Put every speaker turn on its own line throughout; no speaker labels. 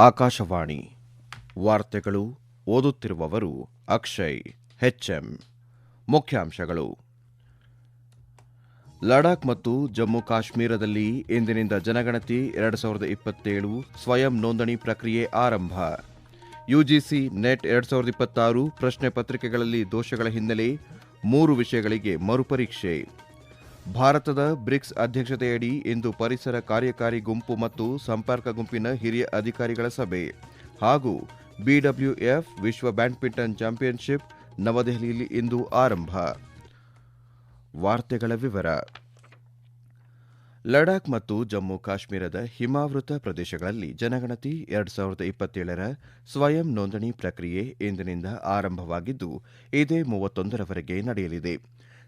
ಆಕಾಶವಾಣಿ ವಾರ್ತೆಗಳು ಓದುತ್ತಿರುವವರು ಅಕ್ಷಯ್ ಹೆಚ್ಎಂ. ಮುಖ್ಯಾಂಶಗಳು: ಲಡಾಖ್ ಮತ್ತು ಜಮ್ಮು ಕಾಶ್ಮೀರದಲ್ಲಿ ಇಂದಿನಿಂದ ಜನಗಣತಿ 2027 ಸ್ವಯಂ ನೋಂದಣಿ ಪ್ರಕ್ರಿಯೆ ಆರಂಭ. ಯುಜಿಸಿ ನೆಟ್ 2026 ಪ್ರಶ್ನೆ ಪತ್ರಿಕೆಗಳಲ್ಲಿ ದೋಷಗಳ ಹಿನ್ನೆಲೆ 3 ವಿಷಯಗಳಿಗೆ ಮರುಪರೀಕ್ಷೆ. ಭಾರತದ ಬ್ರಿಕ್ಸ್ ಅಧ್ಯಕ್ಷತೆಯಡಿ ಇಂದು ಪರಿಸರ ಕಾರ್ಯಕಾರಿ ಗುಂಪು ಮತ್ತು ಸಂಪರ್ಕ ಗುಂಪಿನ ಹಿರಿಯ ಅಧಿಕಾರಿಗಳ ಸಭೆ ಹಾಗೂ ಬಿಡಬ್ಲ್ಯೂಎಫ್ ವಿಶ್ವ ಬ್ಯಾಡ್ಮಿಂಟನ್ ಚಾಂಪಿಯನ್ಶಿಪ್ ನವದೆಹಲಿಯಲ್ಲಿ ಇಂದು ಆರಂಭ. ವಾರ್ತೆಗಳ ವಿವರ. ಲಡಾಖ್ ಮತ್ತು ಜಮ್ಮು ಕಾಶ್ಮೀರದ ಹಿಮಾವೃತ ಪ್ರದೇಶಗಳಲ್ಲಿ ಜನಗಣತಿ 2027ರ ಸ್ವಯಂ ನೋಂದಣಿ ಪ್ರಕ್ರಿಯೆ ಇಂದಿನಿಂದ ಆರಂಭವಾಗಿದ್ದು, ಇದೇ 31ರವರೆಗೆ ನಡೆಯಲಿದೆ.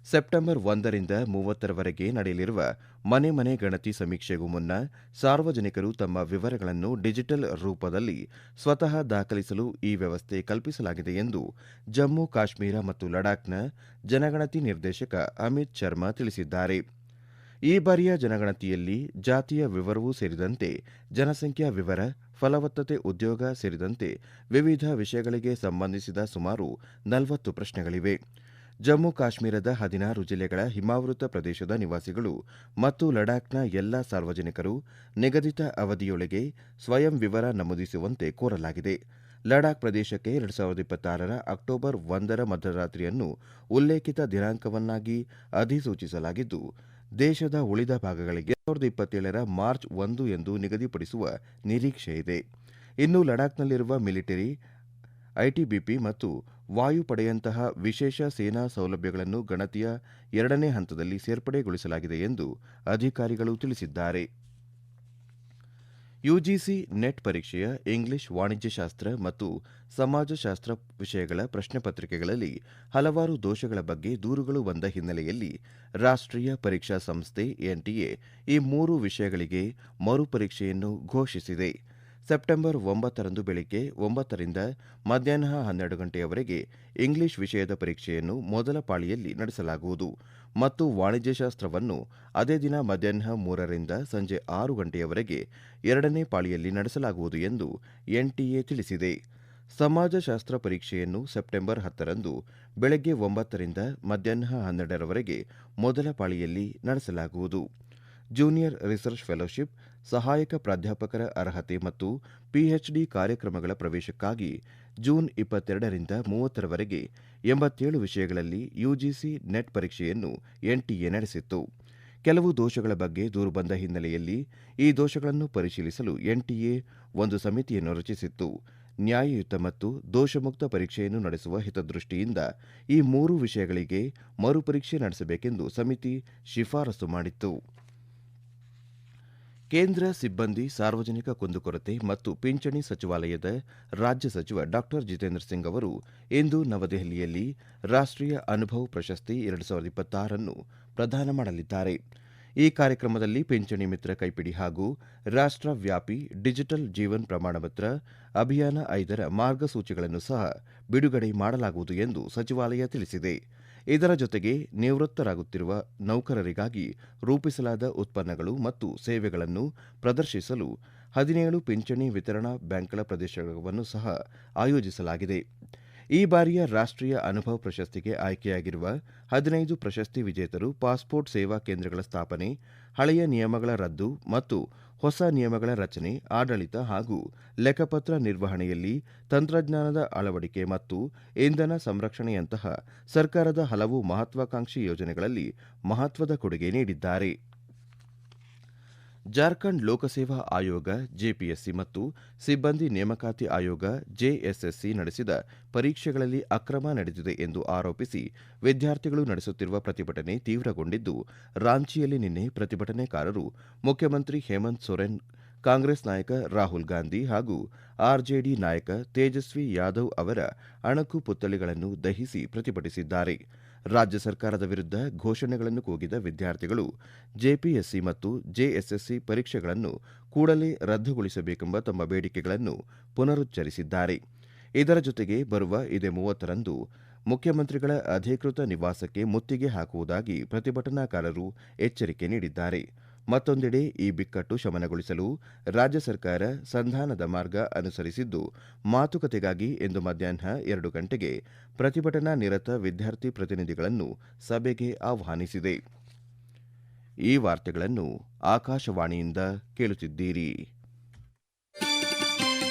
ಸೆಪ್ಟೆಂಬರ್ 1ರಿಂದ 30ರವರೆಗೆ ನಡೆಯಲಿರುವ ಮನೆ ಮನೆ ಗಣತಿ ಸಮೀಕ್ಷೆಗೂ ಮುನ್ನ ಸಾರ್ವಜನಿಕರು ತಮ್ಮ ವಿವರಗಳನ್ನು ಡಿಜಿಟಲ್ ರೂಪದಲ್ಲಿ ಸ್ವತಃ ದಾಖಲಿಸಲು ಈ ವ್ಯವಸ್ಥೆ ಕಲ್ಪಿಸಲಾಗಿದೆ ಎಂದು ಜಮ್ಮು ಕಾಶ್ಮೀರ ಮತ್ತು ಲಡಾಖ್ನ ಜನಗಣತಿ ನಿರ್ದೇಶಕ ಅಮಿತ್ ಶರ್ಮಾ ತಿಳಿಸಿದ್ದಾರೆ. ಈ ಬಾರಿಯ ಜನಗಣತಿಯಲ್ಲಿ ಜಾತಿಯ ವಿವರವೂ ಸೇರಿದಂತೆ ಜನಸಂಖ್ಯಾ ವಿವರ, ಫಲವತ್ತತೆ, ಉದ್ಯೋಗ ಸೇರಿದಂತೆ ವಿವಿಧ ವಿಷಯಗಳಿಗೆ ಸಂಬಂಧಿಸಿದ ಸುಮಾರು 40 ಪ್ರಶ್ನೆಗಳಿವೆ. ಜಮ್ಮು ಕಾಶ್ಮೀರದ 16 ಜಿಲ್ಲೆಗಳ ಹಿಮಾವೃತ ಪ್ರದೇಶದ ನಿವಾಸಿಗಳು ಮತ್ತು ಲಡಾಖ್ನ ಎಲ್ಲಾ ಸಾರ್ವಜನಿಕರು ನಿಗದಿತ ಅವಧಿಯೊಳಗೆ ಸ್ವಯಂ ವಿವರ ನಮೂದಿಸುವಂತೆ ಕೋರಲಾಗಿದೆ. ಲಡಾಖ್ ಪ್ರದೇಶಕ್ಕೆ 2026ರ ಅಕ್ಟೋಬರ್ 1ರ ಮಧ್ಯರಾತ್ರಿಯನ್ನು ಉಲ್ಲೇಖಿತ ದಿನಾಂಕವನ್ನಾಗಿ ಅಧಿಸೂಚಿಸಲಾಗಿದ್ದು, ದೇಶದ ಉಳಿದ ಭಾಗಗಳಿಗೆ 2027ರ ಮಾರ್ಚ್ 1 ಎಂದು ನಿಗದಿಪಡಿಸುವ ನಿರೀಕ್ಷೆಯಿದೆ. ಇನ್ನು ಲಡಾಖ್ನಲ್ಲಿರುವ ಮಿಲಿಟರಿ, ಐಟಿಬಿಪಿ ಮತ್ತು ವಾಯುಪಡೆಯಂತಹ ವಿಶೇಷ ಸೇನಾ ಸೌಲಭ್ಯಗಳನ್ನು ಗಣತಿಯ 2ನೇ ಹಂತದಲ್ಲಿ ಸೇರ್ಪಡೆಗೊಳಿಸಲಾಗಿದೆ ಎಂದು ಅಧಿಕಾರಿಗಳು ತಿಳಿಸಿದ್ದಾರೆ. ಯುಜಿಸಿ ನೆಟ್ ಪರೀಕ್ಷೆಯ ಇಂಗ್ಲಿಷ್, ವಾಣಿಜ್ಯಶಾಸ್ತ್ರ ಮತ್ತು ಸಮಾಜಶಾಸ್ತ್ರ ವಿಷಯಗಳ ಪ್ರಶ್ನೆ ಪತ್ರಿಕೆಗಳಲ್ಲಿ ಹಲವಾರು ದೋಷಗಳ ಬಗ್ಗೆ ದೂರುಗಳು ಬಂದ ಹಿನ್ನೆಲೆಯಲ್ಲಿ ರಾಷ್ಟ್ರೀಯ ಪರೀಕ್ಷಾ ಸಂಸ್ಥೆ ಎನ್ಟಿಎ ಈ 3 ವಿಷಯಗಳಿಗೆ ಮರುಪರೀಕ್ಷೆಯನ್ನು ಘೋಷಿಸಿದೆ. ಸೆಪ್ಟೆಂಬರ್ 9ರಂದು ಬೆಳಗ್ಗೆ 9ರಿಂದ ಮಧ್ಯಾಹ್ನ 12 ಗಂಟೆಯವರೆಗೆ ಇಂಗ್ಲಿಷ್ ವಿಷಯದ ಪರೀಕ್ಷೆಯನ್ನು ಮೊದಲ ಪಾಳಿಯಲ್ಲಿ ನಡೆಸಲಾಗುವುದು ಮತ್ತು ವಾಣಿಜ್ಯಶಾಸ್ತ್ರವನ್ನು ಅದೇ ದಿನ ಮಧ್ಯಾಹ್ನ 3ರಿಂದ ಸಂಜೆ 6 ಗಂಟೆಯವರೆಗೆ 2ನೇ ಪಾಳಿಯಲ್ಲಿ ನಡೆಸಲಾಗುವುದು ಎಂದು ಎನ್ಟಿಎ ತಿಳಿಸಿದೆ. ಸಮಾಜಶಾಸ್ತ್ರ ಪರೀಕ್ಷೆಯನ್ನು ಸೆಪ್ಟೆಂಬರ್ 10ರಂದು ಬೆಳಗ್ಗೆ 9ರಿಂದ ಮಧ್ಯಾಹ್ನ 12ರವರೆಗೆ ಮೊದಲ ಪಾಳಿಯಲ್ಲಿ ನಡೆಸಲಾಗುವುದು. ಜೂನಿಯರ್ ರಿಸರ್ಚ್ ಫೆಲೋಶಿಪ್, ಸಹಾಯಕ ಪ್ರಾಧ್ಯಾಪಕರ ಅರ್ಹತೆ ಮತ್ತು ಪಿಎಚ್ಡಿ ಕಾರ್ಯಕ್ರಮಗಳ ಪ್ರವೇಶಕ್ಕಾಗಿ ಜೂನ್ 22ರಿಂದ 30ರವರೆಗೆ 87 ವಿಷಯಗಳಲ್ಲಿ ಯುಜಿಸಿ ನೆಟ್ ಪರೀಕ್ಷೆಯನ್ನು ಎನ್ಟಿಎ ನಡೆಸಿತ್ತು. ಕೆಲವು ದೋಷಗಳ ಬಗ್ಗೆ ದೂರು ಬಂದ ಹಿನ್ನೆಲೆಯಲ್ಲಿ ಈ ದೋಷಗಳನ್ನು ಪರಿಶೀಲಿಸಲು ಎನ್ಟಿಎ ಒಂದು ಸಮಿತಿಯನ್ನು ರಚಿಸಿತ್ತು. ನ್ಯಾಯಯುತ ಮತ್ತು ದೋಷಮುಕ್ತ ಪರೀಕ್ಷೆಯನ್ನು ನಡೆಸುವ ಹಿತದೃಷ್ಟಿಯಿಂದ ಈ 3 ವಿಷಯಗಳಿಗೆ ಮರುಪರೀಕ್ಷೆ ನಡೆಸಬೇಕೆಂದು ಸಮಿತಿ ಶಿಫಾರಸು ಮಾಡಿತ್ತು. ಕೇಂದ್ರ ಸಿಬ್ಬಂದಿ, ಸಾರ್ವಜನಿಕ ಕುಂದುಕೊರತೆ ಮತ್ತು ಪಿಂಚಣಿ ಸಚಿವಾಲಯದ ರಾಜ್ಯ ಸಚಿವ ಡಾ ಜಿತೇಂದ್ರ ಸಿಂಗ್ ಅವರು ಇಂದು ನವದೆಹಲಿಯಲ್ಲಿ ರಾಷ್ಟ್ರೀಯ ಅನುಭವ್ ಪ್ರಶಸ್ತಿ 2026 ಪ್ರದಾನ ಮಾಡಲಿದ್ದಾರೆ. ಈ ಕಾರ್ಯಕ್ರಮದಲ್ಲಿ ಪಿಂಚಣಿ ಮಿತ್ರ ಕೈಪಿಡಿ ಹಾಗೂ ರಾಷ್ಟ್ರವ್ಯಾಪಿ ಡಿಜಿಟಲ್ ಜೀವನ್ ಪ್ರಮಾಣಪತ್ರ ಅಭಿಯಾನ 5ರ ಮಾರ್ಗಸೂಚಿಗಳನ್ನು ಸಹ ಬಿಡುಗಡೆ ಮಾಡಲಾಗುವುದು ಎಂದು ಸಚಿವಾಲಯ ತಿಳಿಸಿದೆ. ಇದರ ಜೊತೆಗೆ ನಿವೃತ್ತರಾಗುತ್ತಿರುವ ನೌಕರರಿಗಾಗಿ ರೂಪಿಸಲಾದ ಉತ್ಪನ್ನಗಳು ಮತ್ತು ಸೇವೆಗಳನ್ನು ಪ್ರದರ್ಶಿಸಲು 17 ಪಿಂಚಣಿ ವಿತರಣಾ ಬ್ಯಾಂಕ್ಗಳ ಪ್ರದರ್ಶನವನ್ನು ಸಹ ಆಯೋಜಿಸಲಾಗಿದೆ. ಈ ಬಾರಿಯ ರಾಷ್ಟ್ರೀಯ ಅನುಭವ್ ಪ್ರಶಸ್ತಿಗೆ ಆಯ್ಕೆಯಾಗಿರುವ 15 ಪ್ರಶಸ್ತಿ ವಿಜೇತರು ಪಾಸ್ಪೋರ್ಟ್ ಸೇವಾ ಕೇಂದ್ರಗಳ ಸ್ಥಾಪನೆ, ಹಳೆಯ ನಿಯಮಗಳ ರದ್ದು ಮತ್ತು ಹೊಸ ನಿಯಮಗಳ ರಚನೆ, ಆಡಳಿತ ಹಾಗೂ ಲೆಕ್ಕಪತ್ರ ನಿರ್ವಹಣೆಯಲ್ಲಿ ತಂತ್ರಜ್ಞಾನದ ಅಳವಡಿಕೆ ಮತ್ತು ಇಂಧನ ಸಂರಕ್ಷಣೆಯಂತಹ ಸರ್ಕಾರದ ಹಲವು ಮಹತ್ವಾಕಾಂಕ್ಷಿ ಯೋಜನೆಗಳಲ್ಲಿ ಮಹತ್ವದ ಕೊಡುಗೆ ನೀಡಿದ್ದಾರೆ. ಜಾರ್ಖಂಡ್ ಲೋಕಸೇವಾ ಆಯೋಗ ಜೆಪಿಎಸ್ಸಿ ಮತ್ತು ಸಿಬ್ಬಂದಿ ನೇಮಕಾತಿ ಆಯೋಗ ಜೆಎಸ್ಎಸ್ಸಿ ನಡೆಸಿದ ಪರೀಕ್ಷೆಗಳಲ್ಲಿ ಅಕ್ರಮ ನಡೆದಿದೆ ಎಂದು ಆರೋಪಿಸಿ ವಿದ್ಯಾರ್ಥಿಗಳು ನಡೆಸುತ್ತಿರುವ ಪ್ರತಿಭಟನೆ ತೀವ್ರಗೊಂಡಿದ್ದು, ರಾಂಚಿಯಲ್ಲಿ ನಿನ್ನೆ ಪ್ರತಿಭಟನೆಕಾರರು ಮುಖ್ಯಮಂತ್ರಿ ಹೇಮಂತ್ ಸೊರೆನ್, ಕಾಂಗ್ರೆಸ್ ನಾಯಕ ರಾಹುಲ್ ಗಾಂಧಿ ಹಾಗೂ ಆರ್ಜೆಡಿ ನಾಯಕ ತೇಜಸ್ವಿ ಯಾದವ್ ಅವರ ಅಣಕು ಪುತ್ಥಳಿಗಳನ್ನು ದಹಿಸಿ ಪ್ರತಿಭಟಿಸಿದ್ದಾರೆ. ರಾಜ್ಯ ಸರ್ಕಾರದ ವಿರುದ್ಧ ಘೋಷಣೆಗಳನ್ನು ಕೂಗಿದ ವಿದ್ಯಾರ್ಥಿಗಳು ಜೆಪಿಎಸ್ಸಿ ಮತ್ತು ಜೆಎಸ್ಎಸ್ಸಿ ಪರೀಕ್ಷೆಗಳನ್ನು ಕೂಡಲೇ ರದ್ದುಗೊಳಿಸಬೇಕೆಂಬ ತಮ್ಮ ಬೇಡಿಕೆಗಳನ್ನು ಪುನರುಚ್ಚರಿಸಿದ್ದಾರೆ. ಇದರ ಜೊತೆಗೆ ಬರುವ ಇದೇ 30ರಂದು ಮುಖ್ಯಮಂತ್ರಿಗಳ ಅಧಿಕೃತ ನಿವಾಸಕ್ಕೆ ಮುತ್ತಿಗೆ ಹಾಕುವುದಾಗಿ ಪ್ರತಿಭಟನಾಕಾರರು ಎಚ್ಚರಿಕೆ ನೀಡಿದ್ದಾರೆ. ಮತ್ತೊಂದೆಡೆ ಈ ಬಿಕ್ಕಟ್ಟು ಶಮನಗೊಳಿಸಲು ರಾಜ್ಯ ಸರ್ಕಾರ ಸಂಧಾನದ ಮಾರ್ಗ ಅನುಸರಿಸಿದ್ದು, ಮಾತುಕತೆಗಾಗಿ ಇಂದು ಮಧ್ಯಾಹ್ನ 2 ಗಂಟೆಗೆ ಪ್ರತಿಭಟನಾ ನಿರತ ವಿದ್ಯಾರ್ಥಿ ಪ್ರತಿನಿಧಿಗಳನ್ನು ಸಭೆಗೆ ಆಹ್ವಾನಿಸಿದೆ. ಈ ವಾರ್ತೆಗಳನ್ನು ಆಕಾಶವಾಣಿಯಿಂದ ಕೇಳುತ್ತಿದ್ದೀರಿ.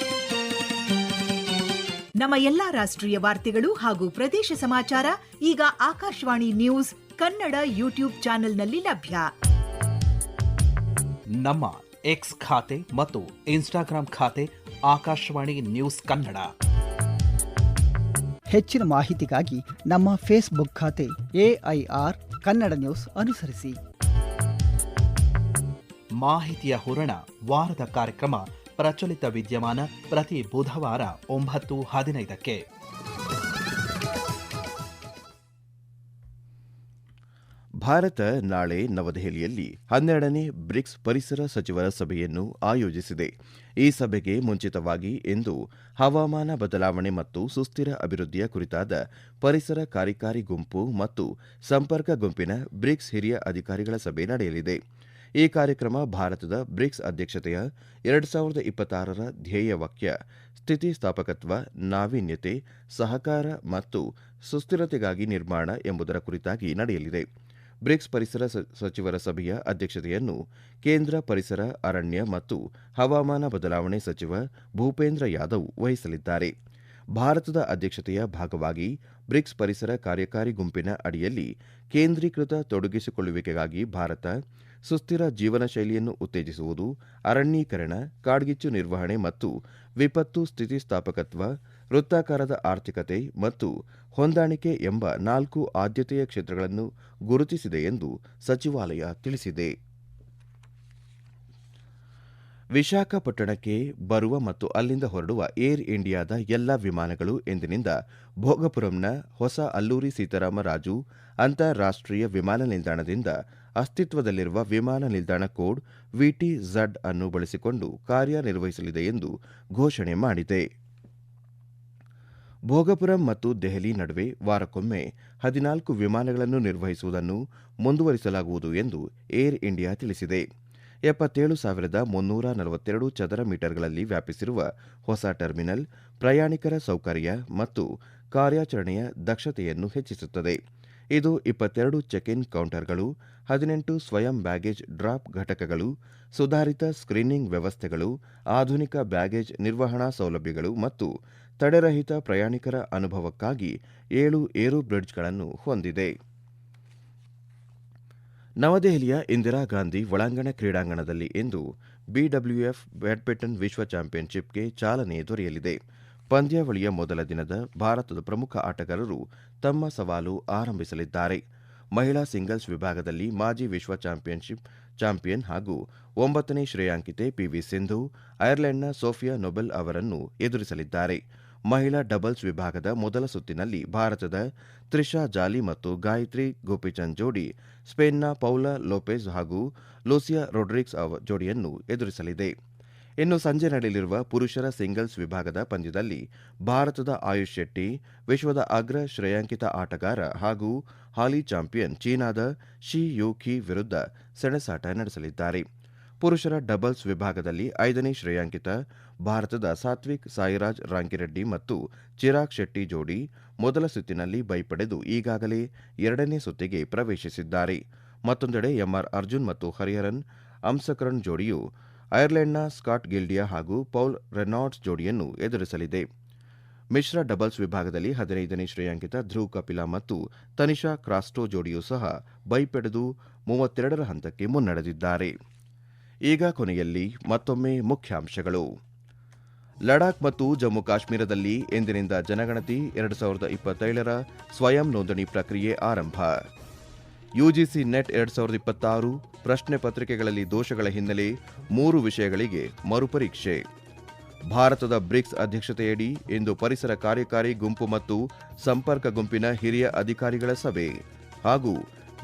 ನಮ್ಮ ಎಲ್ಲಾ ರಾಷ್ಟ್ರೀಯ ವಾರ್ತೆಗಳು ಹಾಗೂ ಪ್ರದೇಶ ಸಮಾಚಾರ ಈಗ ಆಕಾಶವಾಣಿ ನ್ಯೂಸ್ ಕನ್ನಡ ಯೂಟ್ಯೂಬ್ ಚಾನೆಲ್ನಲ್ಲಿ ಲಭ್ಯ.
ನಮ್ಮ ಎಕ್ಸ್ ಖಾತೆ ಮತ್ತು ಇನ್ಸ್ಟಾಗ್ರಾಂ ಖಾತೆ ಆಕಾಶವಾಣಿ ನ್ಯೂಸ್ ಕನ್ನಡ.
ಹೆಚ್ಚಿನ ಮಾಹಿತಿಗಾಗಿ ನಮ್ಮ ಫೇಸ್ಬುಕ್ ಖಾತೆ AIR ಕನ್ನಡ ನ್ಯೂಸ್ ಅನುಸರಿಸಿ.
ಮಾಹಿತಿಯ ಹೂರಣ ವಾರದ ಕಾರ್ಯಕ್ರಮ ಪ್ರಚಲಿತ ವಿದ್ಯಮಾನ ಪ್ರತಿ ಬುಧವಾರ 9:15ಕ್ಕೆ.
ಭಾರತ ನಾಳೆ ನವದೆಹಲಿಯಲ್ಲಿ 12ನೇ ಬ್ರಿಕ್ಸ್ ಪರಿಸರ ಸಚಿವರ ಸಭೆಯನ್ನು ಆಯೋಜಿಸಿದೆ. ಈ ಸಭೆಗೆ ಮುಂಚಿತವಾಗಿ ಇಂದು ಹವಾಮಾನ ಬದಲಾವಣೆ ಮತ್ತು ಸುಸ್ಥಿರ ಅಭಿವೃದ್ಧಿಯ ಕುರಿತಾದ ಪರಿಸರ ಕಾರ್ಯಕಾರಿ ಗುಂಪು ಮತ್ತು ಸಂಪರ್ಕ ಗುಂಪಿನ ಬ್ರಿಕ್ಸ್ ಹಿರಿಯ ಅಧಿಕಾರಿಗಳ ಸಭೆ ನಡೆಯಲಿದೆ. ಈ ಕಾರ್ಯಕ್ರಮ ಭಾರತದ ಬ್ರಿಕ್ಸ್ ಅಧ್ಯಕ್ಷತೆಯ 2026ರ ಧ್ಯೇಯ ವಾಕ್ಯ ಸ್ಥಿತಿಸ್ಥಾಪಕತ್ವ, ನಾವೀನ್ಯತೆ, ಸಹಕಾರ ಮತ್ತು ಸುಸ್ಥಿರತೆಗಾಗಿ ನಿರ್ಮಾಣ ಎಂಬುದರ ಕುರಿತಾಗಿ ನಡೆಯಲಿದೆ. ಬ್ರಿಕ್ಸ್ ಪರಿಸರ ಸಚಿವರ ಸಭೆಯ ಅಧ್ಯಕ್ಷತೆಯನ್ನು ಕೇಂದ್ರ ಪರಿಸರ, ಅರಣ್ಯ ಮತ್ತು ಹವಾಮಾನ ಬದಲಾವಣೆ ಸಚಿವ ಭೂಪೇಂದ್ರ ಯಾದವ್ ವಹಿಸಲಿದ್ದಾರೆ. ಭಾರತದ ಅಧ್ಯಕ್ಷತೆಯ ಭಾಗವಾಗಿ ಬ್ರಿಕ್ಸ್ ಪರಿಸರ ಕಾರ್ಯಕಾರಿ ಗುಂಪಿನ ಅಡಿಯಲ್ಲಿ ಕೇಂದ್ರೀಕೃತ ತೊಡಗಿಸಿಕೊಳ್ಳುವಿಕೆಗಾಗಿ ಭಾರತ ಸುಸ್ಥಿರ ಜೀವನ ಶೈಲಿಯನ್ನು ಉತ್ತೇಜಿಸುವುದು, ಅರಣ್ಯೀಕರಣ, ಕಾಡ್ಗಿಚ್ಚು ನಿರ್ವಹಣೆ ಮತ್ತು ವಿಪತ್ತು ಸ್ಥಿತಿಸ್ಥಾಪಕತ್ವ, ವೃತ್ತಾಕಾರದ ಆರ್ಥಿಕತೆ ಮತ್ತು ಹೊಂದಾಣಿಕೆ ಎಂಬ 4 ಆದ್ಯತೆಯ ಕ್ಷೇತ್ರಗಳನ್ನು ಗುರುತಿಸಿದೆ ಎಂದು ಸಚಿವಾಲಯ ತಿಳಿಸಿದೆ. ವಿಶಾಖಪಟ್ಟಣಕ್ಕೆ ಬರುವ ಮತ್ತು ಅಲ್ಲಿಂದ ಹೊರಡುವ ಏರ್ ಇಂಡಿಯಾದ ಎಲ್ಲಾ ವಿಮಾನಗಳು ಇಂದಿನಿಂದ ಭೋಗಪುರಂನ ಹೊಸ ಅಲ್ಲೂರಿ ಸೀತಾರಾಮ ರಾಜು ಅಂತಾರಾಷ್ಟ್ರೀಯ ವಿಮಾನ ನಿಲ್ದಾಣದಿಂದ ಅಸ್ತಿತ್ವದಲ್ಲಿರುವ ವಿಮಾನ ನಿಲ್ದಾಣ ಕೋಡ್ VTZ ಅನ್ನು ಬಳಸಿಕೊಂಡು ಕಾರ್ಯನಿರ್ವಹಿಸಲಿದೆ ಎಂದು ಘೋಷಣೆ ಮಾಡಿದೆ. ಭೋಗಪುರಂ ಮತ್ತು ದೆಹಲಿ ನಡುವೆ ವಾರಕ್ಕೊಮ್ಮೆ 14 ವಿಮಾನಗಳನ್ನು ನಿರ್ವಹಿಸುವುದನ್ನು ಮುಂದುವರಿಸಲಾಗುವುದು ಎಂದು ಏರ್ ಇಂಡಿಯಾ ತಿಳಿಸಿದೆ. 77,342 ಚದರ ಮೀಟರ್ಗಳಲ್ಲಿ ವ್ಯಾಪಿಸಿರುವ ಹೊಸ ಟರ್ಮಿನಲ್ ಪ್ರಯಾಣಿಕರ ಸೌಕರ್ಯ ಮತ್ತು ಕಾರ್ಯಾಚರಣೆಯ ದಕ್ಷತೆಯನ್ನು ಹೆಚ್ಚಿಸುತ್ತದೆ. ಇದು 22 ಚೆಕ್-ಇನ್ ಕೌಂಟರ್ಗಳು, 18 ಸ್ವಯಂ ಬ್ಯಾಗೇಜ್ ಡ್ರಾಪ್ ಘಟಕಗಳು, ಸುಧಾರಿತ ಸ್ಕ್ರೀನಿಂಗ್ ವ್ಯವಸ್ಥೆಗಳು, ಆಧುನಿಕ ಬ್ಯಾಗೇಜ್ ನಿರ್ವಹಣಾ ಸೌಲಭ್ಯಗಳು ಮತ್ತು ತಡೆರಹಿತ ಪ್ರಯಾಣಿಕರ ಅನುಭವಕ್ಕಾಗಿ 7 ಏರೋ ಬ್ರಿಡ್ಜ್ಗಳನ್ನು ಹೊಂದಿದೆ. ನವದೆಹಲಿಯ ಇಂದಿರಾ ಗಾಂಧಿ ಒಳಾಂಗಣ ಕ್ರೀಡಾಂಗಣದಲ್ಲಿ ಇಂದು BWF ಬ್ಯಾಡ್ಮಿಂಟನ್ ವಿಶ್ವ ಚಾಂಪಿಯನ್ಶಿಪ್ಗೆ ಚಾಲನೆ ದೊರೆಯಲಿದೆ. ಪಂದ್ಯಾವಳಿಯ ಮೊದಲ ದಿನದ ಭಾರತದ ಪ್ರಮುಖ ಆಟಗಾರರು ತಮ್ಮ ಸವಾಲು ಆರಂಭಿಸಲಿದ್ದಾರೆ. ಮಹಿಳಾ ಸಿಂಗಲ್ಸ್ ವಿಭಾಗದಲ್ಲಿ ಮಾಜಿ ವಿಶ್ವ ಚಾಂಪಿಯನ್ ಹಾಗೂ 9ನೇ ಶ್ರೇಯಾಂಕಿತೆ PV ಸಿಂಧು ಐರ್ಲೆಂಡ್ನ ಸೋಫಿಯಾ ನೊಬೆಲ್ ಅವರನ್ನು ಎದುರಿಸಲಿದ್ದಾರೆ. ಮಹಿಳಾ ಡಬಲ್ಸ್ ವಿಭಾಗದ ಮೊದಲ ಸುತ್ತಿನಲ್ಲಿ ಭಾರತದ ತ್ರಿಷಾ ಜಾಲಿ ಮತ್ತು ಗಾಯತ್ರಿ ಗೋಪಿಚಂದ್ ಜೋಡಿ ಸ್ಪೇನ್ನ ಪೌಲಾ ಲೋಪೆಜ್ ಹಾಗೂ ಲೂಸಿಯಾ ರೊಡ್ರಿಗ್ಸ್ ಜೋಡಿಯನ್ನು ಎದುರಿಸಲಿದೆ. ಇನ್ನು ಸಂಜೆ ನಡೆಯಲಿರುವ ಪುರುಷರ ಸಿಂಗಲ್ಸ್ ವಿಭಾಗದ ಪಂದ್ಯದಲ್ಲಿ ಭಾರತದ ಆಯುಷ್ ಶೆಟ್ಟಿ ವಿಶ್ವದ ಅಗ್ರ ಶ್ರೇಯಾಂಕಿತ ಆಟಗಾರ ಹಾಗೂ ಹಾಲಿ ಚಾಂಪಿಯನ್ ಚೀನಾದ ಶಿ ಯೂಖಿ ವಿರುದ್ಧ ಸೆಣಸಾಟ ನಡೆಸಲಿದ್ದಾರೆ. ಪುರುಷರ ಡಬಲ್ಸ್ ವಿಭಾಗದಲ್ಲಿ 5ನೇ ಶ್ರೇಯಾಂಕಿತ ಭಾರತದ ಸಾತ್ವಿಕ್ ಸಾಯಿರಾಜ್ ರಾಂಕಿರೆಡ್ಡಿ ಮತ್ತು ಚಿರಾಗ್ ಶೆಟ್ಟಿ ಜೋಡಿ ಮೊದಲ ಸುತ್ತಿನಲ್ಲಿ ಬೈ ಪಡೆದು ಈಗಾಗಲೇ 2ನೇ ಸುತ್ತಿಗೆ ಪ್ರವೇಶಿಸಿದ್ದಾರೆ. ಮತ್ತೊಂದೆಡೆ ಎಂಆರ್ ಅರ್ಜುನ್ ಮತ್ತು ಹರಿಹರನ್ ಅಂಸಕರಣ್ ಜೋಡಿಯು ಐರ್ಲೆಂಡ್ನ ಸ್ಕಾಟ್ ಗಿಲ್ಡಿಯಾ ಹಾಗೂ ಪೌಲ್ ರೆನಾಲ್ಡ್ಸ್ ಜೋಡಿಯನ್ನು ಎದುರಿಸಲಿದೆ. ಮಿಶ್ರ ಡಬಲ್ಸ್ ವಿಭಾಗದಲ್ಲಿ 15ನೇ ಶ್ರೇಯಾಂಕಿತ ಧ್ರುವ್ ಕಪಿಲಾ ಮತ್ತು ತನಿಷಾ ಕ್ರಾಸ್ಟೋ ಜೋಡಿಯೂ ಸಹ ಬೈ ಪಡೆದು 32ರ ಹಂತಕ್ಕೆ ಮುನ್ನಡೆದಿದ್ದಾರೆ. ಈಗ ಕೊನೆಯಲ್ಲಿ ಮತ್ತೊಮ್ಮೆ ಮುಖ್ಯಾಂಶಗಳು. ಲಡಾಖ್ ಮತ್ತು ಜಮ್ಮು ಕಾಶ್ಮೀರದಲ್ಲಿ ಇಂದಿನಿಂದ ಜನಗಣತಿ 2027ರ ಸ್ವಯಂ ನೋಂದಣಿ ಪ್ರಕ್ರಿಯೆ ಆರಂಭ. ಯುಜಿಸಿ ನೆಟ್ 2026 ಪ್ರಶ್ನೆ ಪತ್ರಿಕೆಗಳಲ್ಲಿ ದೋಷಗಳ ಹಿನ್ನೆಲೆ 3 ವಿಷಯಗಳಿಗೆ ಮರುಪರೀಕ್ಷೆ. ಭಾರತದ ಬ್ರಿಕ್ಸ್ ಅಧ್ಯಕ್ಷತೆಯಡಿ ಇಂದು ಪರಿಸರ ಕಾರ್ಯಕಾರಿ ಗುಂಪು ಮತ್ತು ಸಂಪರ್ಕ ಗುಂಪಿನ ಹಿರಿಯ ಅಧಿಕಾರಿಗಳ ಸಭೆ. ಹಾಗೂ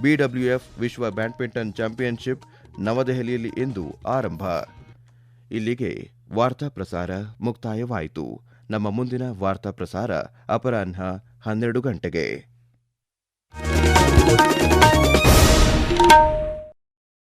BWF ವಿಶ್ವ ಬ್ಯಾಡ್ಮಿಂಟನ್ ಚಾಂಪಿಯನ್ಶಿಪ್ ನವದೆಹಲಿಯಲ್ಲಿ ಇಂದು ಆರಂಭ. ಇಲ್ಲಿಗೆ ವಾರ್ತಾ ಪ್ರಸಾರ ಮುಕ್ತಾಯವಾಯಿತು. ನಮ್ಮ ಮುಂದಿನ ವಾರ್ತಾ ಪ್ರಸಾರ ಅಪರಾಹ್ನ 12 ಗಂಟೆಗೆ.